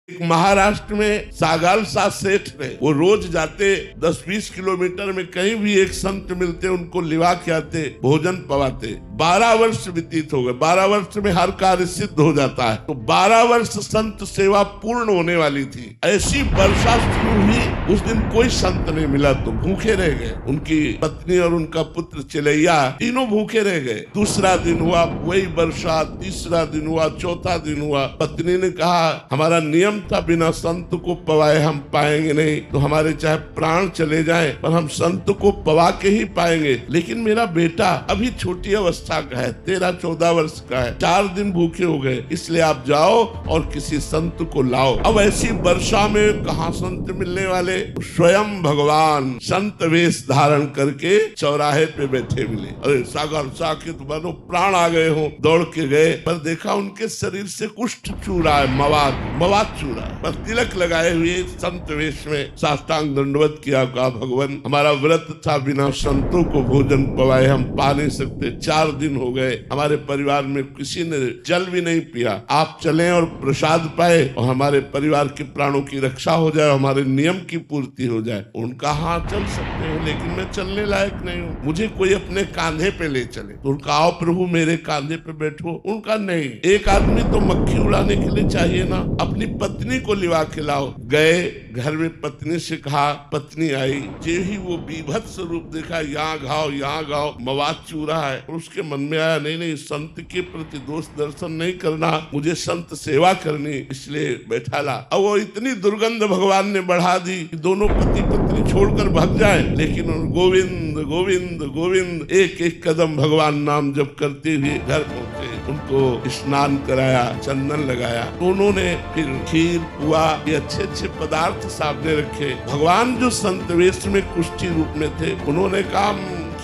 एक महाराष्ट्र में सागालसा सेठ थे, वो रोज जाते 10-20 किलोमीटर में कहीं भी एक संत मिलते उनको लिवा के आते, भोजन पवाते। 12 वर्ष व्यतीत हो गए। 12 वर्ष में हर कार्य सिद्ध हो जाता है। तो 12 वर्ष संत सेवा पूर्ण होने वाली थी। ऐसी वर्षा शुरू हुई, उस दिन कोई संत नहीं मिला तो भूखे रह गए। उनकी पत्नी और उनका पुत्र चिलैया तीनों भूखे रह गए। दूसरा दिन हुआ वही वर्षा, तीसरा दिन हुआ, चौथा दिन हुआ। पत्नी ने कहा हमारा नियम था बिना संत को पवाए हम पाएंगे नहीं, तो हमारे चाहे प्राण चले जाएं पर हम संत को पवा के ही पाएंगे। लेकिन मेरा बेटा अभी छोटी अवस्था का है, 13-14 वर्ष का है, 4 दिन भूखे हो गए, इसलिए आप जाओ और किसी संत को लाओ। अब ऐसी वर्षा में कहाँ संत मिलने वाले? स्वयं भगवान संत वेश धारण करके चौराहे पे बैठे मिले। अरे सागर साके तो मानो प्राण आ गए हो, दौड़ के गए पर देखा उनके शरीर से कुष्ठ चू रहा है, मवाद चू रहा है। पर तिलक लगाए हुए संत वेश में साष्टांग दंडवत किया, कहा भगवान हमारा व्रत था, बिना संतों को भोजन पवाए हम पा नहीं सकते। 4 दिन हो गए, हमारे परिवार में किसी ने जल भी नहीं पिया। आप चलें और प्रसाद पाए और हमारे परिवार के प्राणों की रक्षा हो जाए, हमारे नियम की पूर्ति हो जाए। उनका हाँ चल सकते हो, लेकिन मैं चलने लायक नहीं हूँ, मुझे कोई अपने कांधे पे ले चले। तो उनका आओ प्रभु मेरे कांधे पे बैठो। उनका नहीं, एक आदमी तो मक्खी उड़ाने के लिए चाहिए ना, अपनी पत्नी को लिवा के लाओ। गए घर में पत्नी से कहा, पत्नी आई, जे ही वो बीभत्स रूप देखा, यहाँ घाव मवाद चू रहा है। और उसके मन में आया नहीं संत के प्रति दोष दर्शन नहीं करना, मुझे संत सेवा करनी, इसलिए बैठा ला। अब वो इतनी दुर्गंध भगवान ने बढ़ा दी कि दोनों पति पत्नी छोड़कर भाग जाए, लेकिन गोविंद गोविंद गोविंद एक एक कदम भगवान नाम जप करते हुए घर पहुंचे। उनको स्नान कराया, चंदन लगाया। तो उन्होंने फिर खीर पुआ ये अच्छे पदार्थ सामने रखे। भगवान जो संत वेश में कुष्ठी रूप में थे, उन्होंने कहा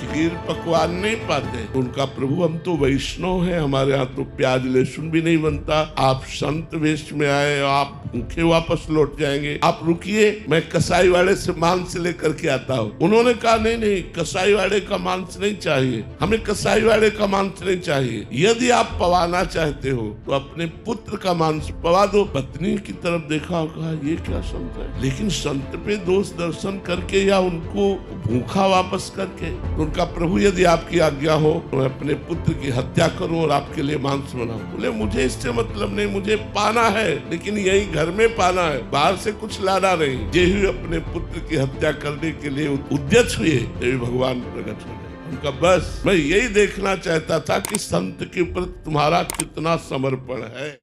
खीर पकवान नहीं पाते। उनका प्रभु हम तो वैष्णव हैं, हमारे यहाँ तो प्याज लहसुन भी नहीं बनता, आप संत वेश में आए, आप भूखे वापस लौट जाएंगे, आप रुकिए, मैं कसाई वाले से मांस लेकर के आता हूँ। उन्होंने कहा नहीं कसाई वाले का मांस नहीं चाहिए, हमें कसाई वाले का मांस नहीं चाहिए। यदि आप पवाना चाहते हो तो अपने पुत्र का मांस पवा दो। पत्नी की तरफ देखा और कहा ये क्या संत है, लेकिन संत पे दोष दर्शन करके या उनको भूखा वापस करके। तो उनका प्रभु यदि आपकी आज्ञा हो तो मैं अपने पुत्र की हत्या करूं और आपके लिए मांस बनाऊं। बोले मुझे इससे मतलब नहीं, मुझे पाना है, लेकिन यही घर में पाना है, बाहर से कुछ लाना नहीं। जे ही अपने पुत्र की हत्या करने के लिए उद्यत हुए, देवी भगवान प्रकट हो गए। उनका बस मैं यही देखना चाहता था कि संत के प्रति तुम्हारा कितना समर्पण है।